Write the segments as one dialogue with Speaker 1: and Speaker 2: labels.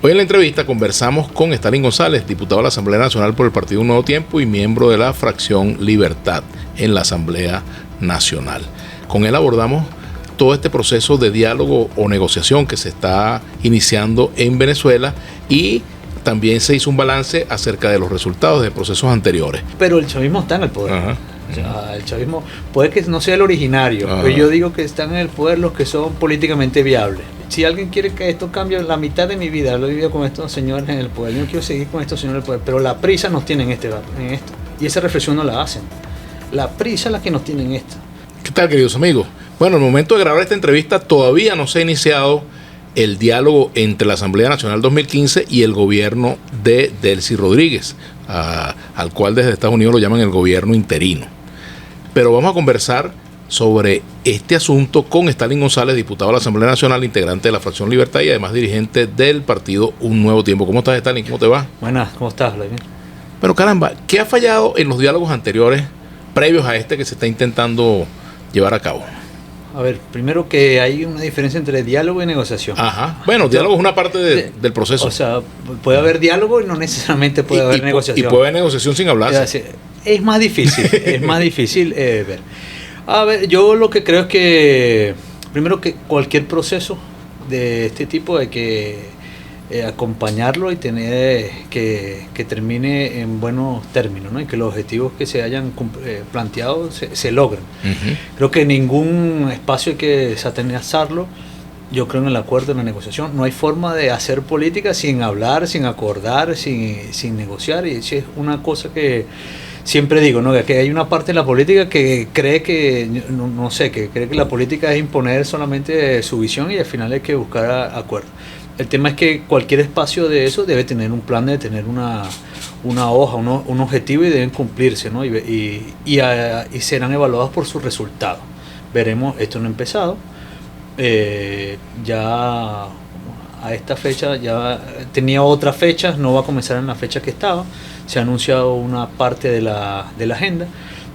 Speaker 1: Hoy en la entrevista conversamos con Stalin González, diputado de la Asamblea Nacional por el Partido Un Nuevo Tiempo y miembro de la fracción Libertad en la Asamblea Nacional. Con él abordamos todo este proceso de diálogo o negociación que se está iniciando en Venezuela y también se hizo un balance acerca de los resultados de procesos anteriores.
Speaker 2: Pero el chavismo está en el poder.
Speaker 1: Ajá.
Speaker 2: O sea, el chavismo puede que no sea el originario, pero yo digo que están en el poder los que son políticamente viables. Si alguien quiere que esto cambie, la mitad de mi vida lo he vivido con estos señores en el poder. Yo no quiero seguir con estos señores en el poder, pero la prisa nos tiene en esto. Y esa reflexión no la hacen. La prisa es la que nos tiene en esto.
Speaker 1: ¿Qué tal, queridos amigos? Bueno, al momento de grabar esta entrevista todavía no se ha iniciado el diálogo entre la Asamblea Nacional 2015 y el gobierno de Delcy Rodríguez, al cual desde Estados Unidos lo llaman el gobierno interino. Pero vamos a conversar sobre este asunto con Stalin González, diputado de la Asamblea Nacional, integrante de la fracción Libertad y además dirigente del partido Un Nuevo Tiempo. ¿Cómo estás, Stalin? ¿Cómo te va?
Speaker 2: Buenas, ¿cómo estás, Vladimir?
Speaker 1: Pero caramba, ¿qué ha fallado en los diálogos anteriores, previos a este que se está intentando llevar a cabo?
Speaker 2: A ver, primero que hay una diferencia entre diálogo y negociación.
Speaker 1: Ajá. Bueno, diálogo es una parte del proceso.
Speaker 2: O sea, puede haber diálogo y no necesariamente puede haber negociación.
Speaker 1: Y puede haber negociación sin hablarse.
Speaker 2: Es más difícil, ver. A ver, yo lo que creo es que, primero que cualquier proceso de este tipo hay que acompañarlo y tener que termine en buenos términos, ¿no? Y que los objetivos que se hayan planteado se logren. Uh-huh. Creo que ningún espacio hay que satanizarlo. Yo creo en el acuerdo, en la negociación. No hay forma de hacer política sin hablar, sin acordar, sin negociar. Y eso es una cosa que siempre digo, ¿no? Que hay una parte de la política que cree que, que cree que la política es imponer solamente su visión y al final hay que buscar acuerdos. El tema es que cualquier espacio de eso debe tener un plan, debe tener una hoja, un objetivo y deben cumplirse, ¿no? Y serán evaluados por sus resultados. Veremos, esto no ha empezado. Ya a esta fecha ya tenía otras fechas, no va a comenzar en la fecha que estaba. Se ha anunciado una parte de la agenda.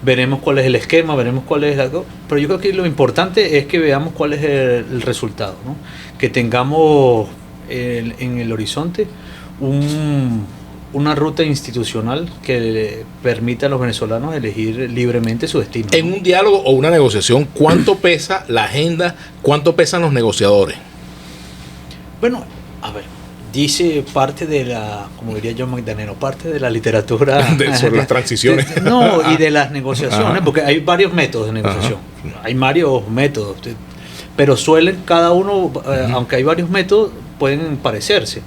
Speaker 2: Veremos cuál es el esquema, veremos cuál es la... Pero yo creo que lo importante es que veamos cuál es el resultado, ¿no? Que tengamos en el horizonte una ruta institucional que permita a los venezolanos elegir libremente su destino.
Speaker 1: En un diálogo o una negociación, ¿cuánto pesa la agenda? ¿Cuánto pesan los negociadores?
Speaker 2: Bueno, a ver, dice parte de la, como diría John Magdaleno, parte de la literatura
Speaker 1: sobre las transiciones.
Speaker 2: Y de las negociaciones, porque hay varios métodos de negociación. Hay varios métodos, pero suelen cada uno, aunque hay varios métodos, pueden parecerse.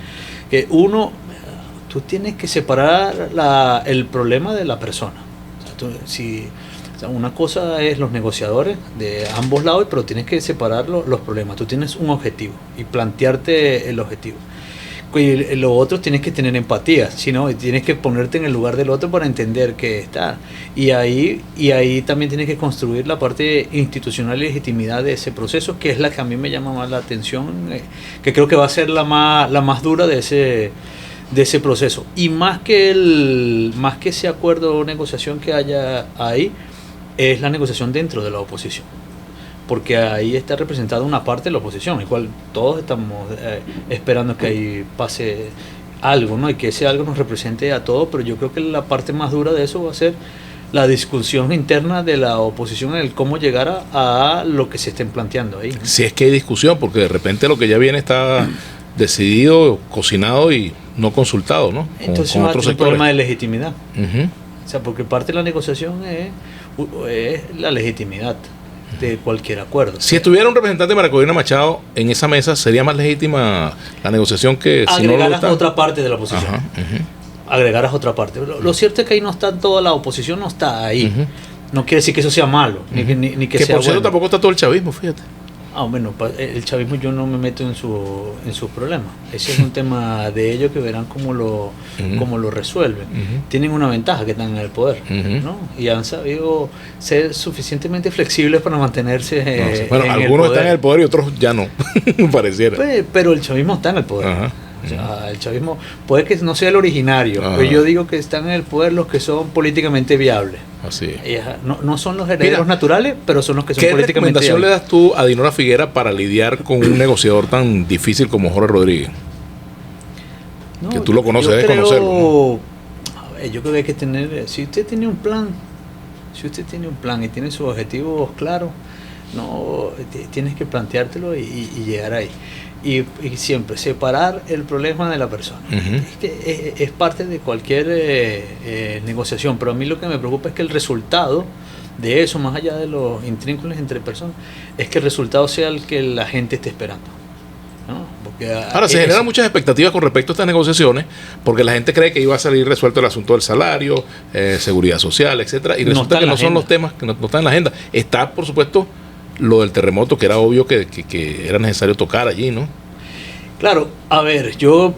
Speaker 2: Que uno, tú tienes que separar el problema de la persona. O sea, una cosa es los negociadores de ambos lados, pero tienes que separar los problemas. Tú tienes un objetivo y plantearte el objetivo. Y lo otro, tienes que tener empatía, sino tienes que ponerte en el lugar del otro para entender qué está. Y ahí también tienes que construir la parte institucional y legitimidad de ese proceso, que es la que a mí me llama más la atención, que creo que va a ser la más dura de ese proceso. Y más que ese acuerdo o negociación que haya ahí, es la negociación dentro de la oposición. Porque ahí está representada una parte de la oposición, igual todos estamos esperando que ahí pase algo, ¿no? Y que ese algo nos represente a todos, pero yo creo que la parte más dura de eso va a ser la discusión interna de la oposición en el cómo llegar a lo que se estén planteando ahí, ¿no? Si es que hay discusión, porque de repente lo que ya viene está decidido, cocinado y no consultado, ¿no? Entonces con otros sectores. Un problema de legitimidad. Uh-huh. O sea, porque parte de la negociación es la legitimidad de cualquier acuerdo. Si estuviera un representante de María Corina Machado en esa mesa, ¿sería más legítima la negociación que si no lo está? Otra parte de la oposición. Ajá, uh-huh. Agregaras otra parte. Lo cierto es que ahí no está toda la oposición, no está ahí. Uh-huh. No quiere decir que eso sea malo, uh-huh. ni que sea por cierto bueno. Tampoco está todo el chavismo, fíjate. Bueno, el chavismo yo no me meto en sus problemas. Ese es un tema de ellos que verán cómo lo resuelven. Uh-huh. Tienen una ventaja, que están en el poder, uh-huh. ¿no? Y han sabido ser suficientemente flexibles para mantenerse bueno, algunos están en el poder y otros ya no, pareciera. Pero el chavismo está en el poder. Uh-huh. O sea, el chavismo puede que no sea el originario, pero yo digo que están en el poder los que son políticamente viables. Así es. No son los herederos naturales, pero son los que son políticamente viables. ¿Qué recomendación le das tú a Dinora Figuera para lidiar con un negociador tan difícil como Jorge Rodríguez? No,
Speaker 1: que tú lo conoces,
Speaker 2: yo
Speaker 1: debes
Speaker 2: creo,
Speaker 1: conocerlo.
Speaker 2: a ver, yo creo que hay que tener, si usted tiene un plan, y tiene sus objetivos claros, no tienes que planteártelo y llegar ahí. Y siempre separar el problema de la persona. Es que es parte de cualquier negociación, pero a mí lo que me preocupa es que el resultado de eso, más allá de los intrínculos entre personas, es que el resultado sea el que la gente esté esperando, ¿no? Porque
Speaker 1: Ahora, se generan muchas expectativas con respecto a estas negociaciones, porque la gente cree que iba a salir resuelto el asunto del salario, seguridad social, etcétera, y resulta que no son los temas, que no están en la agenda. Está, por supuesto, lo del terremoto, que era obvio que era necesario tocar allí, ¿no?
Speaker 2: Claro, a ver, esto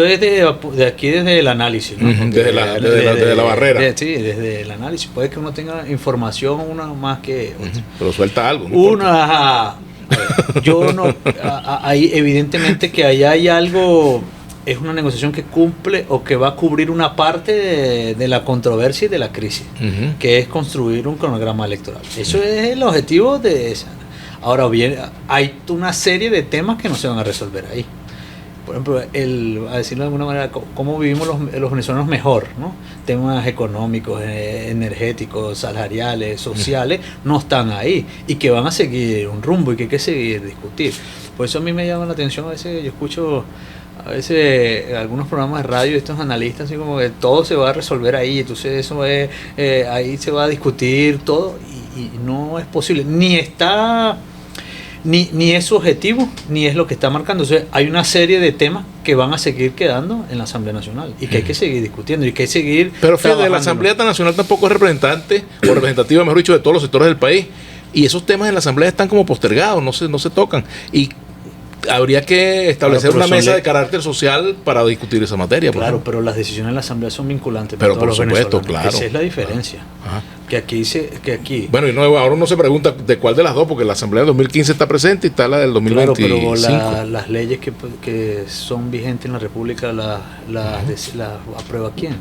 Speaker 2: es de aquí desde el análisis, ¿no?
Speaker 1: Desde la barrera.
Speaker 2: Sí, desde el análisis. Puede que uno tenga información una más que otra.
Speaker 1: Pero suelta algo. No
Speaker 2: yo no, ahí evidentemente que allá hay algo, es una negociación que cumple o que va a cubrir una parte de la controversia y de la crisis, que es construir un cronograma electoral. Eso es el objetivo de esa. Ahora bien, hay una serie de temas que no se van a resolver ahí. Por ejemplo, a decirlo de alguna manera, cómo vivimos los venezolanos mejor, ¿no? Temas económicos, energéticos, salariales, sociales, no están ahí y que van a seguir un rumbo y que hay que seguir discutir. Por eso a mí me llama la atención, a veces yo escucho algunos programas de radio, estos analistas, así como que todo se va a resolver ahí, entonces eso es, ahí se va a discutir todo y no es posible, ni es su objetivo, ni es lo que está marcando. O sea, hay una serie de temas que van a seguir quedando en la Asamblea Nacional y que hay que seguir discutiendo y que hay que seguir.
Speaker 1: Pero fíjate, la Asamblea Nacional tampoco es representativa, mejor dicho, de todos los sectores del país. Y esos temas en la Asamblea están como postergados, no se tocan. Y habría que establecer una mesa de carácter social para discutir esa materia.
Speaker 2: Claro, pero las decisiones de la Asamblea son vinculantes.
Speaker 1: Pero por supuesto, claro.
Speaker 2: Esa es la diferencia.
Speaker 1: Ajá.
Speaker 2: Que aquí.
Speaker 1: Bueno, y ahora uno se pregunta de cuál de las dos, porque la Asamblea del 2015 está presente y está la del 2025.
Speaker 2: Claro, pero las leyes que son vigentes en la República, las aprueba quién.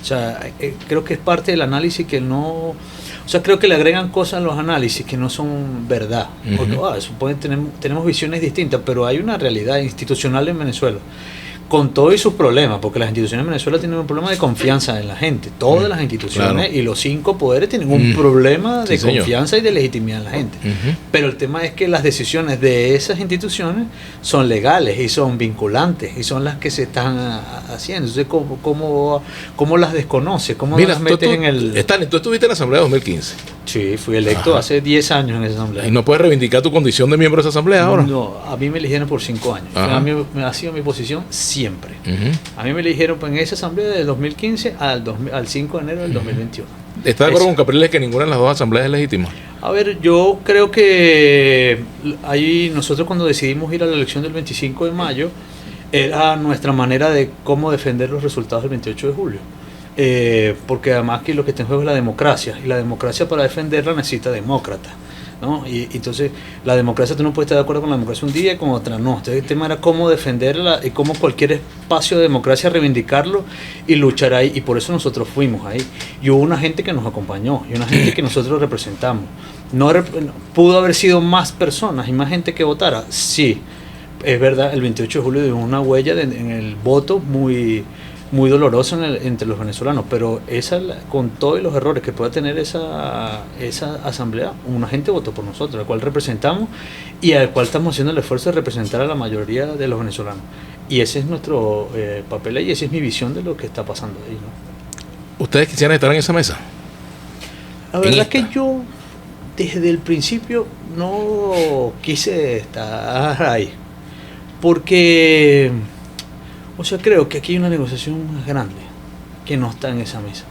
Speaker 2: O sea, creo que es parte del análisis que no. O sea, creo que le agregan cosas a los análisis que no son verdad. Porque, tenemos visiones distintas, pero hay una realidad institucional en Venezuela, con todos sus problemas, porque las instituciones de Venezuela tienen un problema de confianza en la gente. Todas las instituciones, claro, y los 5 poderes tienen un problema de confianza y de legitimidad en la gente. Pero el tema es que las decisiones de esas instituciones son legales y son vinculantes y son las que se están haciendo. Entonces, ¿cómo las desconoce? ¿Cómo las metes en el...?
Speaker 1: Stanley, tú estuviste en la Asamblea de 2015.
Speaker 2: Sí, fui electo hace 10 años en esa asamblea.
Speaker 1: ¿Y no puedes reivindicar tu condición de miembro de esa asamblea ahora?
Speaker 2: No, a mí me eligieron por 5 años. A mí ha sido mi posición siempre. A mí me eligieron en esa asamblea del 2015 al 5 de enero del 2021.
Speaker 1: ¿Estás de acuerdo con Capriles que ninguna de las dos asambleas es legítima?
Speaker 2: A ver, yo creo que ahí nosotros cuando decidimos ir a la elección del 25 de mayo, era nuestra manera de cómo defender los resultados del 28 de julio. Porque además que lo que está en juego es la democracia, y la democracia para defenderla necesita demócratas, ¿no? Y entonces la democracia, tú no puedes estar de acuerdo con la democracia un día y con otra no. Entonces el tema era cómo defenderla y cómo cualquier espacio de democracia reivindicarlo y luchar ahí, y por eso nosotros fuimos ahí. Y hubo una gente que nos acompañó y una gente que nosotros representamos. Pudo haber sido más personas y más gente que votara, sí, es verdad. El 28 de julio dio una huella en el voto muy doloroso entre los venezolanos, pero con todos los errores que pueda tener esa asamblea, una gente votó por nosotros, al cual representamos y al cual estamos haciendo el esfuerzo de representar a la mayoría de los venezolanos. Y ese es nuestro papel ahí, esa es mi visión de lo que está pasando ahí, ¿no?
Speaker 1: ¿Ustedes quisieran estar en esa mesa?
Speaker 2: La verdad es que yo desde el principio no quise estar ahí, porque... O sea, creo que aquí hay una negociación más grande que no está en esa mesa.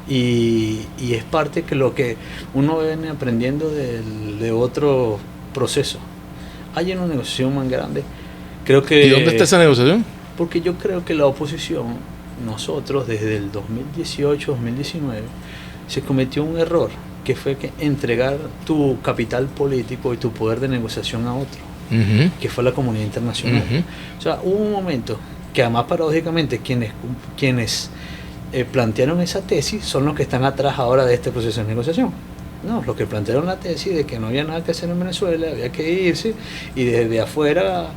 Speaker 2: Y es parte que lo que uno viene aprendiendo de otro proceso. Hay una negociación más grande. Creo que,
Speaker 1: ¿y dónde está esa negociación?
Speaker 2: Porque yo creo que la oposición, nosotros desde el 2018, 2019, se cometió un error, que fue que entregar tu capital político y tu poder de negociación a otro, que fue la comunidad internacional. O sea, hubo un momento que además paradójicamente quienes plantearon esa tesis son los que están atrás ahora de este proceso de negociación. No, los que plantearon la tesis de que no había nada que hacer en Venezuela, había que irse, y desde afuera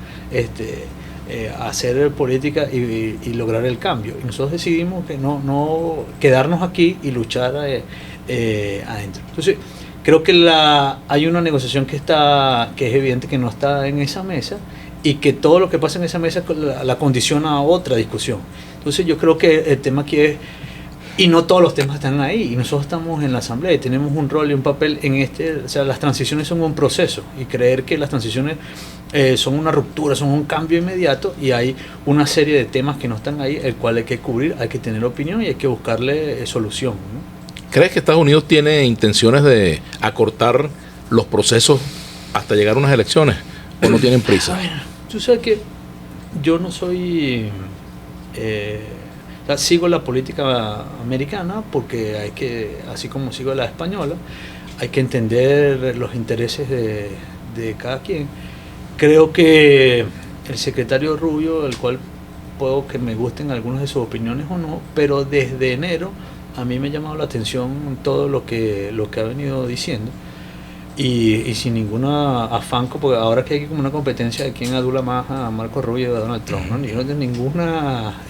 Speaker 2: hacer política y lograr el cambio. Y nosotros decidimos que no quedarnos aquí y luchar adentro. Entonces, creo que hay una negociación que es evidente que no está en esa mesa y que todo lo que pasa en esa mesa la condiciona a otra discusión. Entonces yo creo que el tema aquí es, y no todos los temas están ahí, y nosotros estamos en la asamblea y tenemos un rol y un papel en o sea, las transiciones son un proceso, y creer que las transiciones son una ruptura, son un cambio inmediato, y hay una serie de temas que no están ahí, el cual hay que cubrir, hay que tener opinión y hay que buscarle solución, ¿no?
Speaker 1: ¿Crees que Estados Unidos tiene intenciones de acortar los procesos hasta llegar a unas elecciones o no tienen prisa?
Speaker 2: A ver, tú sabes que yo no soy... o sea, sigo la política americana porque hay que, así como sigo la española, hay que entender los intereses de cada quien. Creo que el secretario Rubio, el cual puedo que me gusten algunas de sus opiniones o no, pero desde enero a mí me ha llamado la atención todo lo que ha venido diciendo. Y sin ninguna afán, porque ahora que hay como una competencia de quién adula más a Marco Rubio y a Donald Trump, ¿no? Yo no tengo ninguna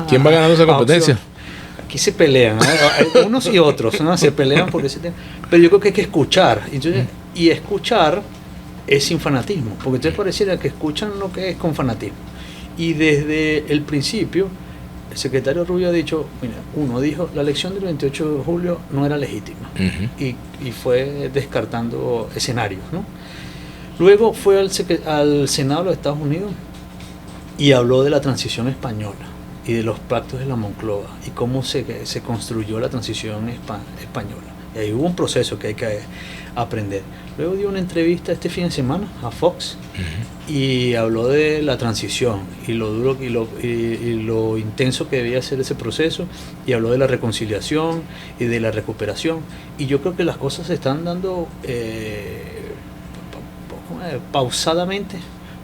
Speaker 1: ¿Quién va ganando esa competencia?
Speaker 2: Opción. Aquí se pelean, ¿no? Unos y otros, ¿no? Se pelean por ese tema. Pero yo creo que hay que escuchar. Entonces, y escuchar es sin fanatismo, porque entonces pareciera que escuchan lo que es con fanatismo. Y desde el principio, el secretario Rubio ha dicho, mira, uno dijo, la elección del 28 de julio no era legítima, y fue descartando escenarios, ¿no? Luego fue al Senado de los Estados Unidos y habló de la transición española y de los pactos de la Moncloa y cómo se construyó la transición española. Y ahí hubo un proceso que hay que aprender. Luego dio una entrevista este fin de semana a Fox y habló de la transición y lo duro y lo intenso que debía ser ese proceso, y habló de la reconciliación y de la recuperación. Y yo creo que las cosas se están dando pausadamente,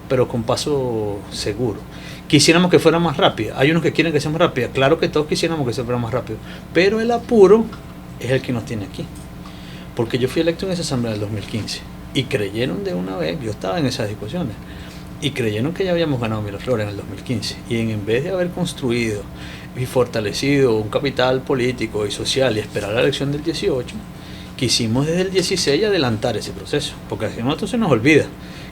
Speaker 2: pero con paso seguro. Quisiéramos que fuera más rápida. Hay unos que quieren que sea más rápida. Claro que todos quisiéramos que fuera más rápido, pero el apuro es el que nos tiene aquí. Porque yo fui electo en esa asamblea del 2015 y creyeron de una vez, yo estaba en esas discusiones, y creyeron que ya habíamos ganado Miraflores en el 2015. Y en vez de haber construido y fortalecido un capital político y social y esperar la elección del 18, quisimos desde el 16 adelantar ese proceso, porque a nosotros se nos olvida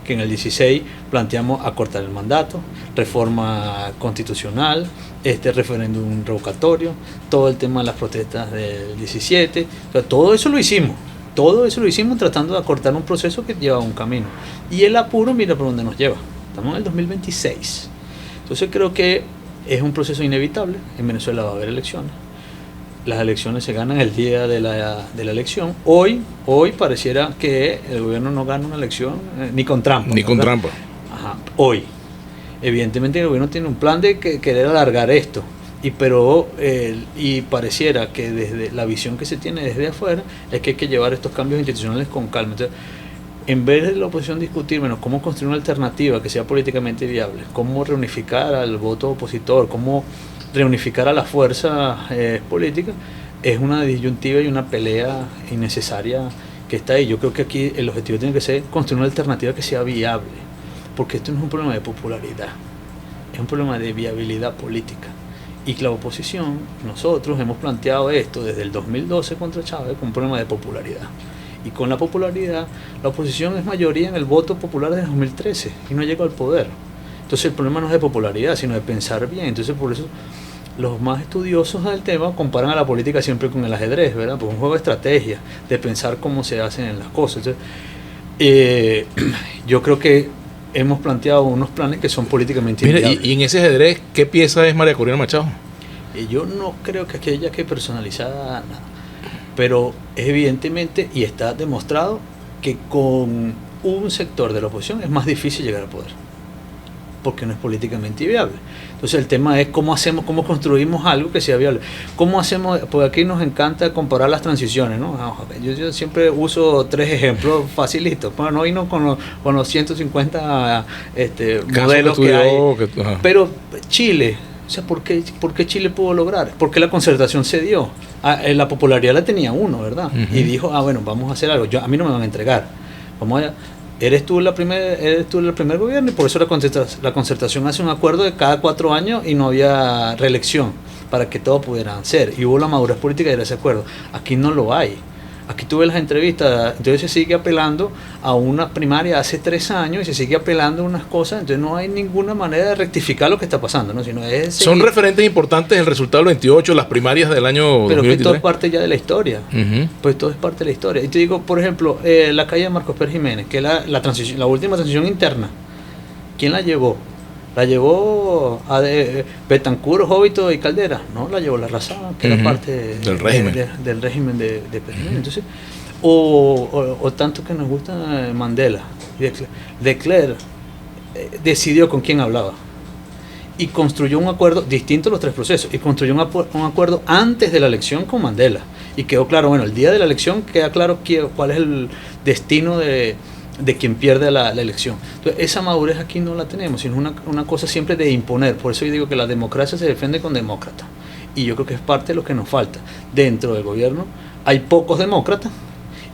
Speaker 2: que en el 16 planteamos acortar el mandato, reforma constitucional, referéndum revocatorio, todo el tema de las protestas del 17, o sea, todo eso lo hicimos tratando de acortar un proceso que lleva un camino. Y el apuro, mira por dónde nos lleva. Estamos en el 2026. Entonces creo que es un proceso inevitable. En Venezuela va a haber elecciones. Las elecciones se ganan el día de la elección. Hoy pareciera que el gobierno no gana una elección ni con trampa.
Speaker 1: Ni con trampa.
Speaker 2: Ajá, hoy. Evidentemente el gobierno tiene un plan de querer alargar esto. Y pareciera que desde la visión que se tiene desde afuera es que hay que llevar estos cambios institucionales con calma. Entonces, en vez de la oposición discutir cómo construir una alternativa que sea políticamente viable, cómo reunificar al voto opositor, cómo reunificar a las fuerzas políticas, es una disyuntiva y una pelea innecesaria que está ahí. Yo creo que aquí el objetivo tiene que ser construir una alternativa que sea viable, porque esto no es un problema de popularidad, es un problema de viabilidad política. Y la oposición, nosotros hemos planteado esto desde el 2012 contra Chávez como un problema de popularidad. Y con la popularidad, la oposición es mayoría en el voto popular desde 2013 y no llegó al poder. Entonces el problema no es de popularidad, sino de pensar bien. Entonces por eso los más estudiosos del tema comparan a la política siempre con el ajedrez, ¿verdad? Porque es un juego de estrategia, de pensar cómo se hacen las cosas. Entonces, yo creo que hemos planteado unos planes que son políticamente inviables.
Speaker 1: Y en ese ajedrez, ¿qué pieza es María Corina Machado?
Speaker 2: Yo no creo que aquí haya que personalizar nada, pero es evidentemente, y está demostrado, que con un sector de la oposición es más difícil llegar al poder, porque no es políticamente viable. Entonces el tema es cómo construimos algo que sea viable. ¿Cómo hacemos? Porque aquí nos encanta comparar las transiciones, ¿no? Yo siempre uso 3 ejemplos facilitos. Bueno, no vino con los 150 modelos que hay. Pero Chile, o sea, ¿por qué Chile pudo lograr? Porque la concertación se dio. La popularidad la tenía uno, ¿verdad? Y dijo, bueno, vamos a hacer algo. A mí no me van a entregar. eres tú el primer gobierno, y por eso la concertación hace un acuerdo de cada 4 años y no había reelección para que todos pudieran ser, y hubo la madurez política de ese acuerdo. Aquí no lo hay. Aquí tú ves las entrevistas, entonces se sigue apelando a una primaria hace 3 años y se sigue apelando a unas cosas, entonces no hay ninguna manera de rectificar lo que está pasando, ¿no? Sino es
Speaker 1: son referentes importantes el resultado del 28, las primarias del año 2023.
Speaker 2: Pero que todo es parte ya de la historia, pues todo es parte de la historia. Y te digo, por ejemplo, la calle de Marcos Pérez Jiménez, que es la última transición interna, ¿quién la llevó? ¿La llevó a Betancur, Jóbito y Caldera? No, la llevó la Raza, que era parte
Speaker 1: del régimen
Speaker 2: de Pérez Jiménez. Entonces, o tanto que nos gusta Mandela, de Klerk decidió con quién hablaba y construyó un acuerdo distinto a los 3 procesos, y construyó un acuerdo antes de la elección con Mandela, y quedó claro, bueno, el día de la elección queda claro cuál es el destino de quien pierde la elección. Entonces, esa madurez aquí no la tenemos, sino una cosa siempre de imponer. Por eso yo digo que la democracia se defiende con demócratas, y yo creo que es parte de lo que nos falta. Dentro del gobierno hay pocos demócratas,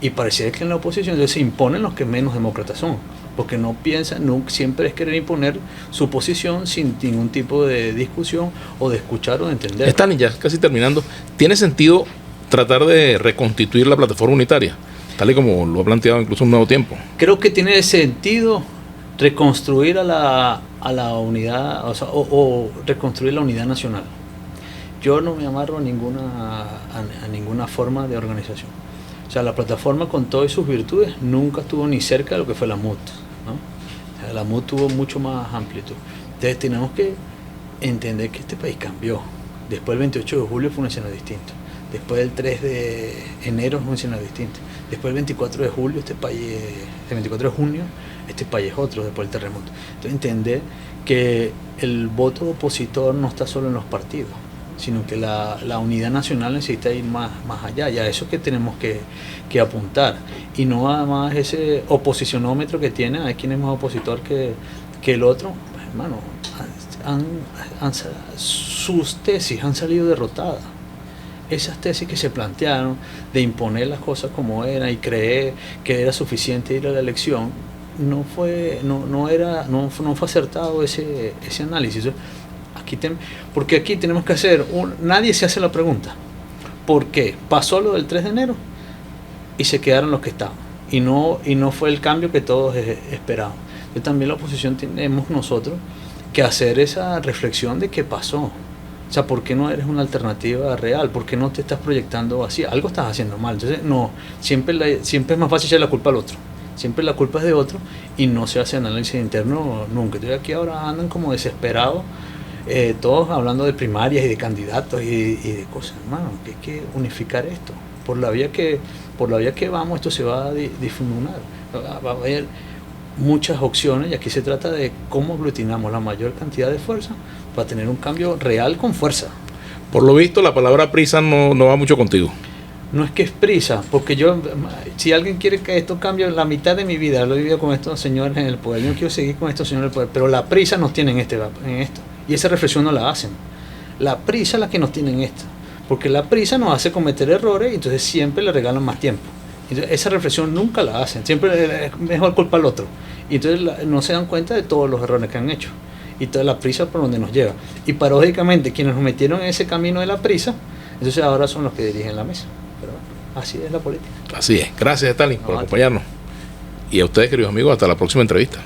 Speaker 2: y pareciera que en la oposición entonces se imponen los que menos demócratas son, porque no piensan, siempre es querer imponer su posición sin ningún tipo de discusión o de escuchar o de entender.
Speaker 1: Stalin, ya casi terminando, ¿tiene sentido tratar de reconstituir la plataforma unitaria, tal y como lo ha planteado incluso Un Nuevo Tiempo?
Speaker 2: Creo que tiene sentido reconstruir a la unidad, o reconstruir la unidad nacional. Yo no me amarro a ninguna forma de organización. O sea, la plataforma, con todas sus virtudes, nunca estuvo ni cerca de lo que fue la MUT, ¿no? O sea, la MUT tuvo mucho más amplitud. Entonces tenemos que entender que este país cambió. Después del 28 de julio fue un escenario distinto. Después del 3 de enero fue un escenario distinto. Después del 24 de julio, el 24 de junio, este país es otro, después del terremoto. Entonces entender que el voto opositor no está solo en los partidos, sino que la unidad nacional necesita ir más allá, y a eso es que tenemos que apuntar, y no además ese oposicionómetro que tiene, hay quien es más opositor que el otro. Hermano, sus tesis han salido derrotadas. Esas tesis que se plantearon de imponer las cosas como eran y creer que era suficiente ir a la elección, no fue acertado ese análisis. Porque aquí tenemos que hacer, nadie se hace la pregunta, ¿por qué pasó lo del 3 de enero y se quedaron los que estaban? Y no fue el cambio que todos esperaban. Entonces también la oposición tenemos nosotros que hacer esa reflexión de qué pasó. O sea, ¿por qué no eres una alternativa real? ¿Por qué no te estás proyectando así? Algo estás haciendo mal. Entonces, siempre es más fácil echar la culpa al otro. Siempre la culpa es de otro y no se hace análisis interno nunca. Entonces aquí ahora andan como desesperados, todos hablando de primarias y de candidatos y de cosas. Hermano, que hay que unificar esto. Por la vía que vamos, esto se va a difuminar. Va a haber muchas opciones, y aquí se trata de cómo aglutinamos la mayor cantidad de fuerza para tener un cambio real con fuerza.
Speaker 1: Por lo visto, la palabra prisa no va mucho contigo.
Speaker 2: No es que es prisa, porque si alguien quiere que esto cambie, la mitad de mi vida lo he vivido con estos señores en el poder, yo quiero seguir con estos señores en el poder, pero la prisa nos tiene en esto, y esa reflexión no la hacen. La prisa es la que nos tiene en esto, porque la prisa nos hace cometer errores y entonces siempre le regalan más tiempo. Entonces, esa reflexión nunca la hacen, siempre es mejor culpa al otro, y entonces no se dan cuenta de todos los errores que han hecho y toda la prisa por donde nos lleva. Y paradójicamente quienes nos metieron en ese camino de la prisa, entonces ahora son los que dirigen la mesa. Pero bueno, así es la política.
Speaker 1: Así es. Gracias, Stalin, por acompañarnos. Y a ustedes, queridos amigos, hasta la próxima entrevista.